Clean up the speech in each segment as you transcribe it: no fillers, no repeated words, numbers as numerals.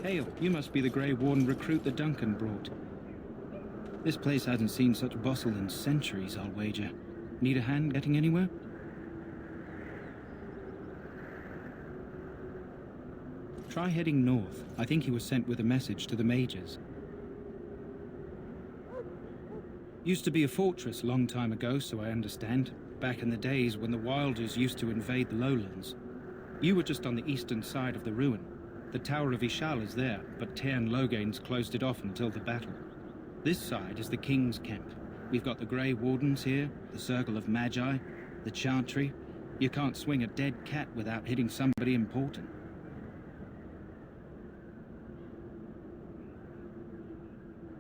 Hail, you must be the Grey Warden recruit that Duncan brought. This place hasn't seen such bustle in centuries, I'll wager. Need a hand getting anywhere? Try heading north. I think he was sent with a message to the mages. Used to be a fortress long time ago, so I understand. Back in the days when the Wilders used to invade the lowlands. You were just on the eastern side of the ruin. The Tower of Ishal is there, but Tairn Logain's closed it off until the battle. This side is the King's camp. We've got the Grey Wardens here, the Circle of Magi, the Chantry. You can't swing a dead cat without hitting somebody important.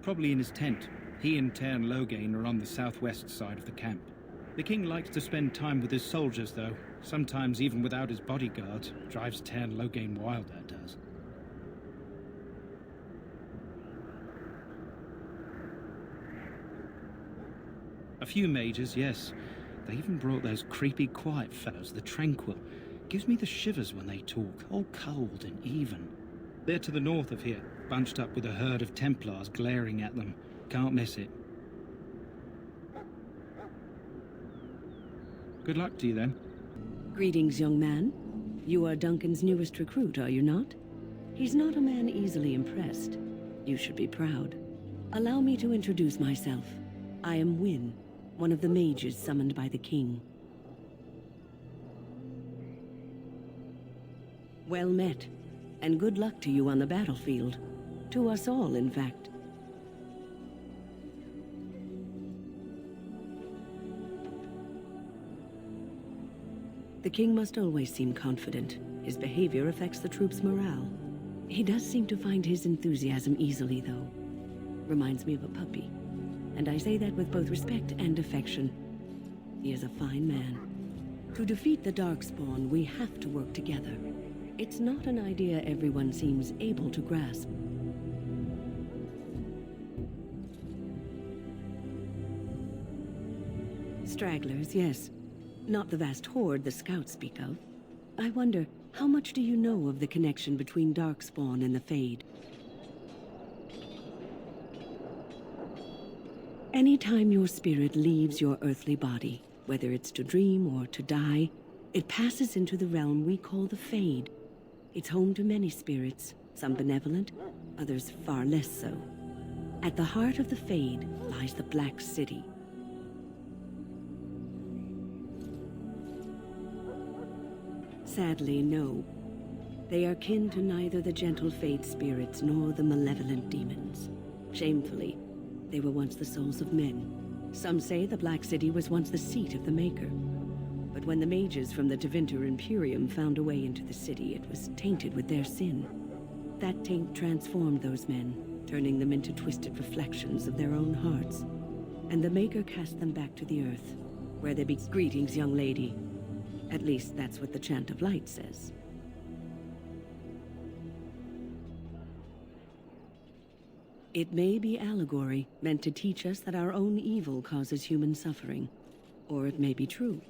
Probably in his tent. He and Tairn Logain are on the southwest side of the camp. The king likes to spend time with his soldiers, though. Sometimes even without his bodyguards. Drives Tairn Logain wild, that does. A few mages, yes. They even brought those creepy quiet fellows, the Tranquil. Gives me the shivers when they talk, all cold and even. They're to the north of here, bunched up with a herd of Templars glaring at them. Can't miss it. Good luck to you, then. Greetings, young man. You are Duncan's newest recruit, are you not? He's not a man easily impressed. You should be proud. Allow me to introduce myself. I am Wynne, one of the mages summoned by the king. Well met, and good luck to you on the battlefield. To us all, in fact. The king must always seem confident. His behavior affects the troops' morale. He does seem to find his enthusiasm easily, though. Reminds me of a puppy. And I say that with both respect and affection. He is a fine man. To defeat the Darkspawn, we have to work together. It's not an idea everyone seems able to grasp. Stragglers, yes. Not the vast horde the scouts speak of. I wonder, how much do you know of the connection between Darkspawn and the Fade? Anytime your spirit leaves your earthly body, whether it's to dream or to die, it passes into the realm we call the Fade. It's home to many spirits, some benevolent, others far less so. At the heart of the Fade lies the Black City. Sadly, no. They are kin to neither the gentle Fade spirits nor the malevolent demons. Shamefully, they were once the souls of men. Some say the Black City was once the seat of the Maker. But when the mages from the Tevinter Imperium found a way into the city, it was tainted with their sin. That taint transformed those men, turning them into twisted reflections of their own hearts. And the Maker cast them back to the earth, where they be— Greetings, young lady. At least that's what the Chant of Light says. It may be allegory, meant to teach us that our own evil causes human suffering. Or it may be true.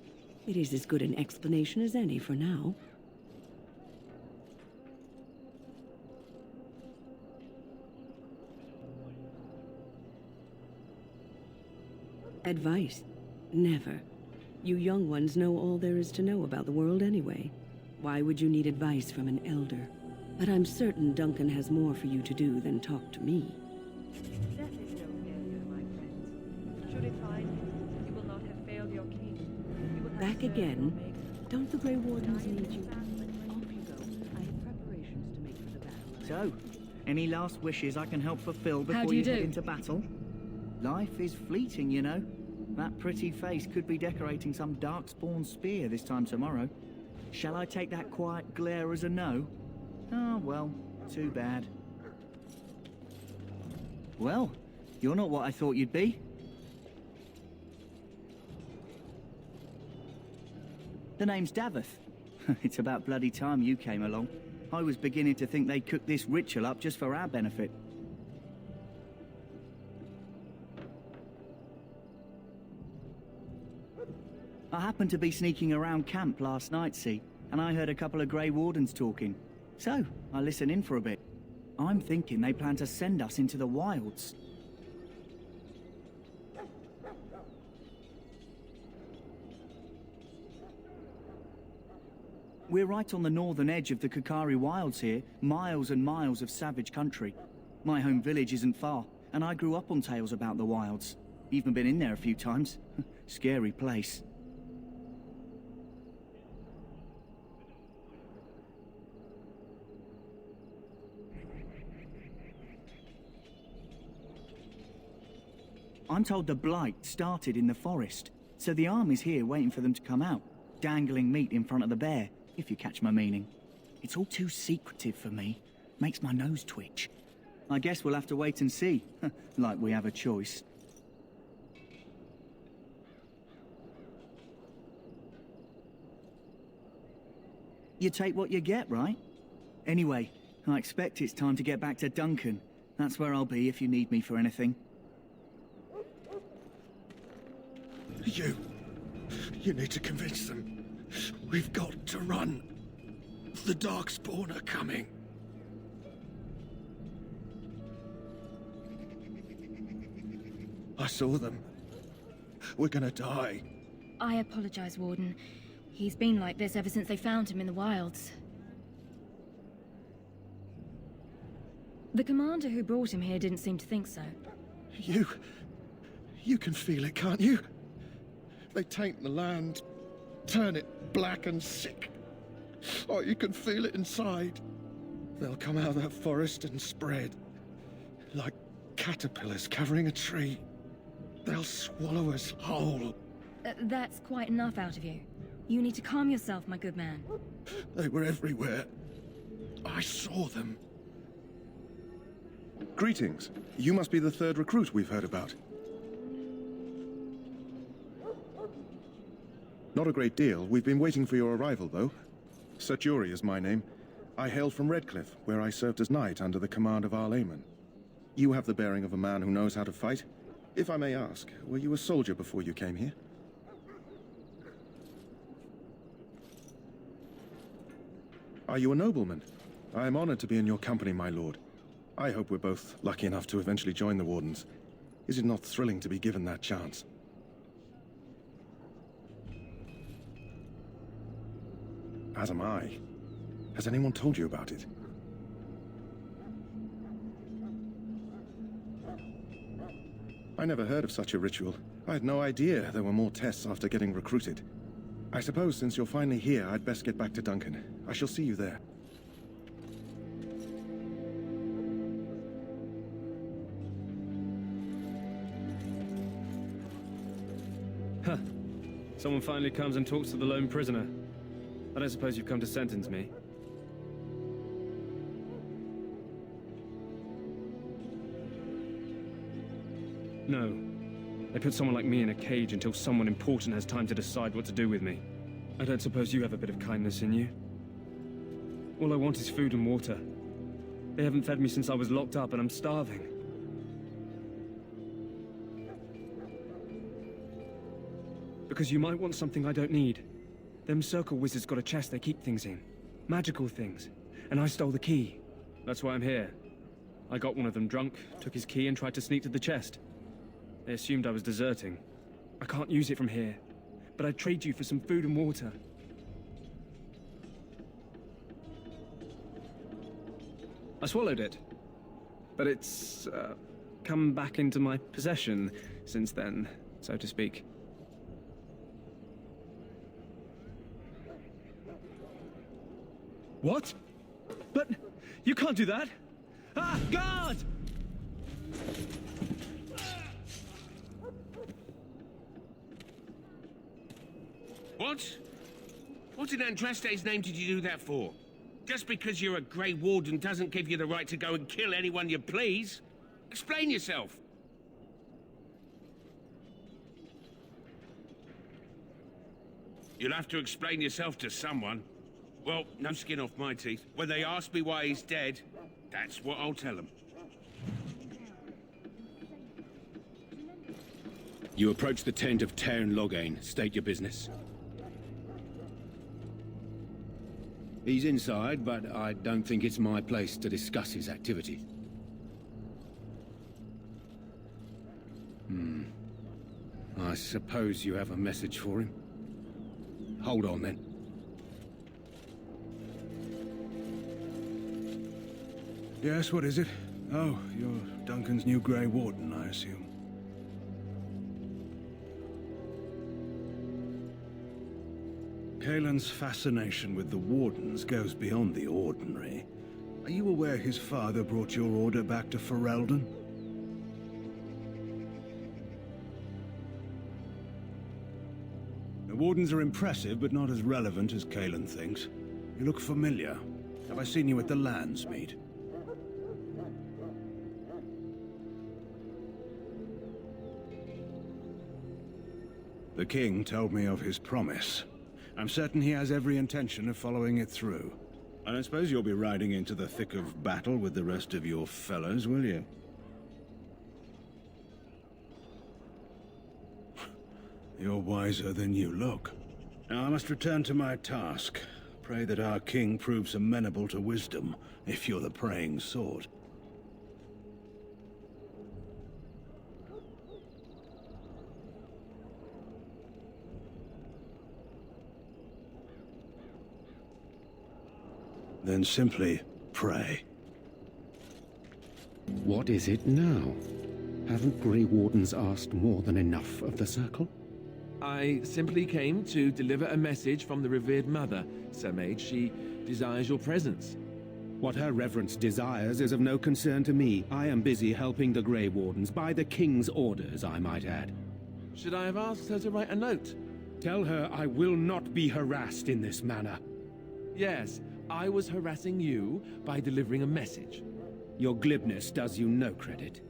It is as good an explanation as any for now. Advice? Never. You young ones know all there is to know about the world anyway. Why would you need advice from an elder? But I'm certain Duncan has more for you to do than talk to me. Death is no failure, my friends. Should it find you, you will not have failed your king. You will have Back served again? your maker. Don't the Grey Wardens need you? Off you go. I have preparations to make for the battle. So, any last wishes I can help fulfill How before do you head do? into battle? Life is fleeting, you know. That pretty face could be decorating some darkspawn spear this time tomorrow. Shall I take that quiet glare as a no? Oh, well, too bad. Well, you're not what I thought you'd be. The name's Daveth. It's about bloody time you came along. I was beginning to think they'd cook this ritual up just for our benefit. I happened to be sneaking around camp last night, see, and I heard a couple of Grey Wardens talking. So, I listened in for a bit. I'm thinking they plan to send us into the wilds. We're right on the northern edge of the Korcari Wilds here, miles and miles of savage country. My home village isn't far, and I grew up on tales about the wilds. Even been in there a few times. Scary place. I'm told the Blight started in the forest, so the army's here waiting for them to come out, dangling meat in front of the bear, if you catch my meaning. It's all too secretive for me. Makes my nose twitch. I guess we'll have to wait and see, like we have a choice. You take what you get, right? Anyway, I expect it's time to get back to Duncan. That's where I'll be if you need me for anything. You need to convince them. We've got to run. The Darkspawn are coming. I saw them. We're gonna die. I apologize, Warden. He's been like this ever since they found him in the wilds. The commander who brought him here didn't seem to think so. You can feel it, can't you? They taint the land, turn it black and sick. Oh, you can feel it inside. They'll come out of that forest and spread. Like caterpillars covering a tree. They'll swallow us whole. That's quite enough out of you. You need to calm yourself, my good man. They were everywhere. I saw them. Greetings. You must be the third recruit we've heard about. Not a great deal. We've been waiting for your arrival, though. Sir Jury is my name. I hail from Redcliffe, where I served as knight under the command of our layman. You have the bearing of a man who knows how to fight. If I may ask, were you a soldier before you came here? Are you a nobleman? I am honored to be in your company, my lord. I hope we're both lucky enough to eventually join the Wardens. Is it not thrilling to be given that chance? As am I. Has anyone told you about it? I never heard of such a ritual. I had no idea there were more tests after getting recruited. I suppose since you're finally here, I'd best get back to Duncan. I shall see you there. Huh. Someone finally comes and talks to the lone prisoner. I don't suppose you've come to sentence me. No. They put someone like me in a cage until someone important has time to decide what to do with me. I don't suppose you have a bit of kindness in you. All I want is food and water. They haven't fed me since I was locked up and I'm starving. Because you might want something I don't need. Them circle wizards got a chest they keep things in. Magical things. And I stole the key. That's why I'm here. I got one of them drunk, took his key and tried to sneak to the chest. They assumed I was deserting. I can't use it from here. But I'd trade you for some food and water. I swallowed it. But it's, come back into my possession since then, so to speak. What? But you can't do that! Ah, guard! What? What in Andraste's name did you do that for? Just because you're a Grey Warden doesn't give you the right to go and kill anyone you please. Explain yourself. You'll have to explain yourself to someone. Well, no skin off my teeth. When they ask me why he's dead, that's what I'll tell them. You approach the tent of Tairn Loghain. State your business. He's inside, but I don't think it's my place to discuss his activity. I suppose you have a message for him? Hold on, then. Yes, what is it? Oh, you're Duncan's new Grey Warden, I assume. Kaelin's fascination with the Wardens goes beyond the ordinary. Are you aware his father brought your order back to Ferelden? The Wardens are impressive, but not as relevant as Kaelin thinks. You look familiar. Have I seen you at the Landsmeet? The King told me of his promise. I'm certain he has every intention of following it through. I don't suppose you'll be riding into the thick of battle with the rest of your fellows, will you? You're wiser than you look. Now I must return to my task. Pray that our king proves amenable to wisdom, if you're the praying sort. Then simply pray. What is it now? Haven't Grey Wardens asked more than enough of the Circle? I simply came to deliver a message from the revered mother, Sir Mage. She desires your presence. What her reverence desires is of no concern to me. I am busy helping the Grey Wardens, by the King's orders, I might add. Should I have asked her to write a note? Tell her I will not be harassed in this manner. Yes, I was harassing you by delivering a message. Your glibness does you no credit.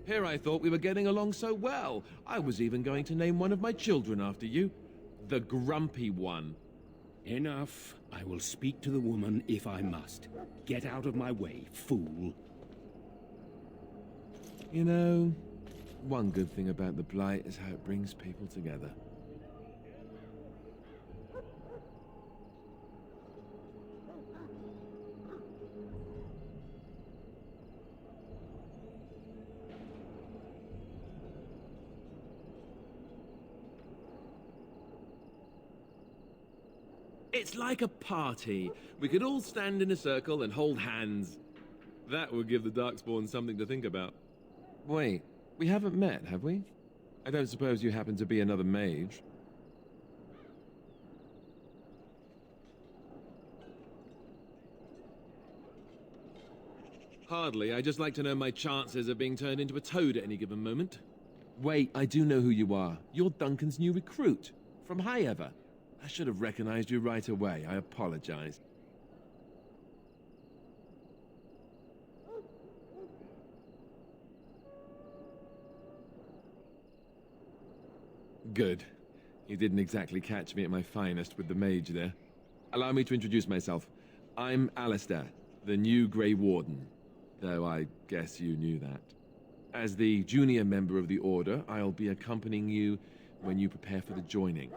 Here I thought we were getting along so well. I was even going to name one of my children after you. The Grumpy One. Enough. I will speak to the woman if I must. Get out of my way, fool. You know, one good thing about the Blight is how it brings people together. It's like a party. We could all stand in a circle and hold hands. That would give the Darkspawn something to think about. Wait, we haven't met, have we? I don't suppose you happen to be another mage? Hardly. I just like to know my chances of being turned into a toad at any given moment. Wait, I do know who you are. You're Duncan's new recruit. From High Ever. I should have recognized you right away. I apologize. Good. You didn't exactly catch me at my finest with the mage there. Allow me to introduce myself. I'm Alistair, the new Grey Warden. Though I guess you knew that. As the junior member of the Order, I'll be accompanying you when you prepare for the joining.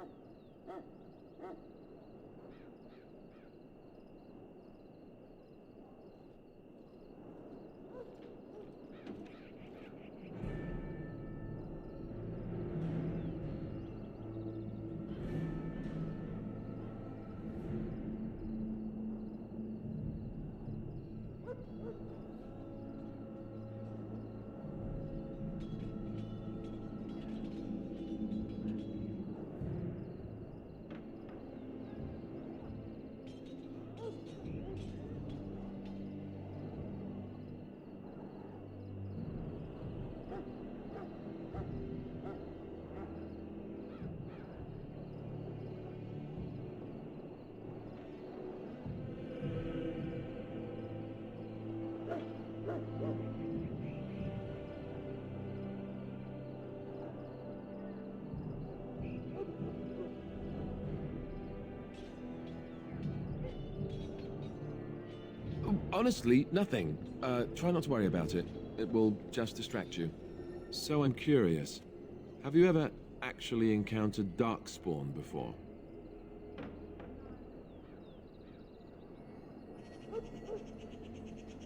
Honestly, nothing. Try not to worry about it. It will just distract you. So I'm curious. Have you ever actually encountered Darkspawn before?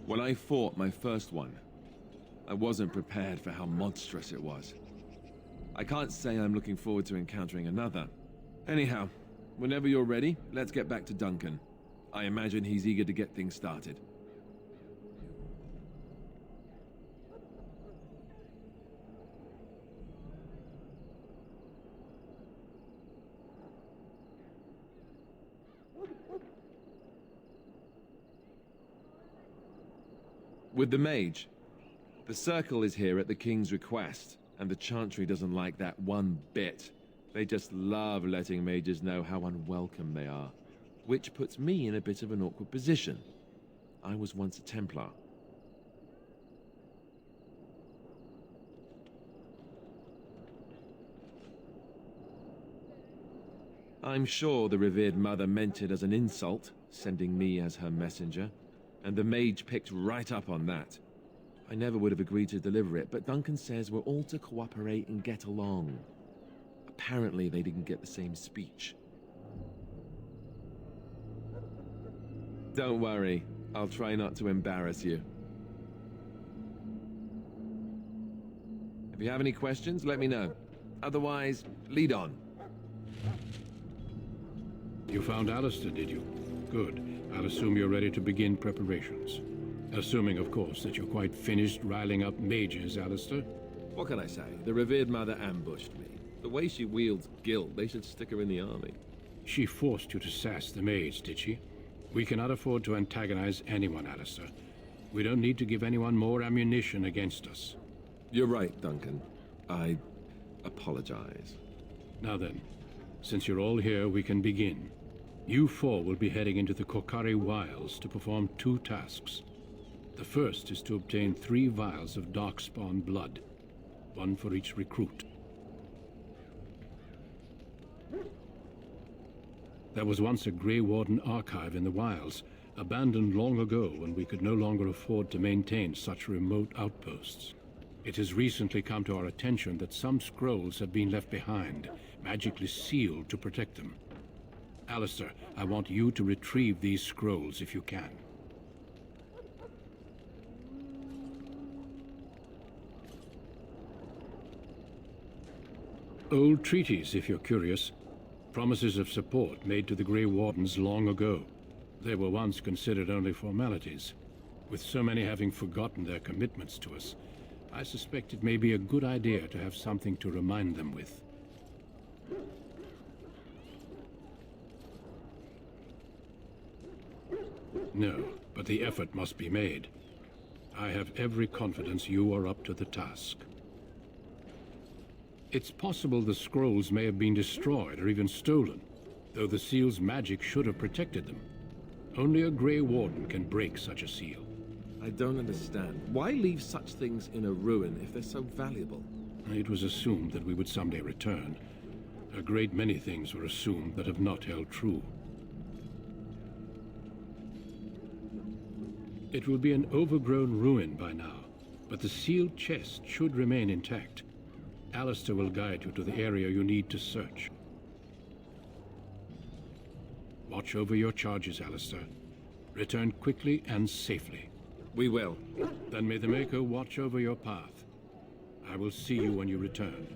When I fought my first one, I wasn't prepared for how monstrous it was. I can't say I'm looking forward to encountering another. Anyhow, whenever you're ready, let's get back to Duncan. I imagine he's eager to get things started. With the mage, the circle is here at the king's request, and the chantry doesn't like that one bit. They just love letting mages know how unwelcome they are, which puts me in a bit of an awkward position. I was once a Templar. I'm sure the revered mother meant it as an insult, sending me as her messenger, and the mage picked right up on that. I never would have agreed to deliver it, but Duncan says we're all to cooperate and get along. Apparently they didn't get the same speech. Don't worry, I'll try not to embarrass you. If you have any questions, let me know. Otherwise, lead on. You found Alistair, did you? Good. I'll assume you're ready to begin preparations. Assuming, of course, that you're quite finished riling up mages, Alistair. What can I say? The revered mother ambushed me. The way she wields guilt, they should stick her in the army. She forced you to sass the mage, did she? We cannot afford to antagonize anyone, Alistair. We don't need to give anyone more ammunition against us. You're right, Duncan. I apologize. Now then, since you're all here, we can begin. You four will be heading into the Korcari Wilds to perform 2 tasks. The first is to obtain 3 vials of darkspawn blood, 1 for each recruit. There was once a Grey Warden archive in the wilds, abandoned long ago when we could no longer afford to maintain such remote outposts. It has recently come to our attention that some scrolls have been left behind, magically sealed to protect them. Alistair, I want you to retrieve these scrolls if you can. Old treaties, if you're curious. Promises of support made to the Grey Wardens long ago. They were once considered only formalities. With so many having forgotten their commitments to us, I suspect it may be a good idea to have something to remind them with. No, but the effort must be made. I have every confidence you are up to the task. It's possible the scrolls may have been destroyed or even stolen, though the seal's magic should have protected them. Only a Grey Warden can break such a seal. I don't understand. Why leave such things in a ruin if they're so valuable? It was assumed that we would someday return. A great many things were assumed that have not held true. It will be an overgrown ruin by now, but the sealed chest should remain intact. Alistair will guide you to the area you need to search. Watch over your charges, Alistair. Return quickly and safely. We will. Then may the Maker watch over your path. I will see you when you return.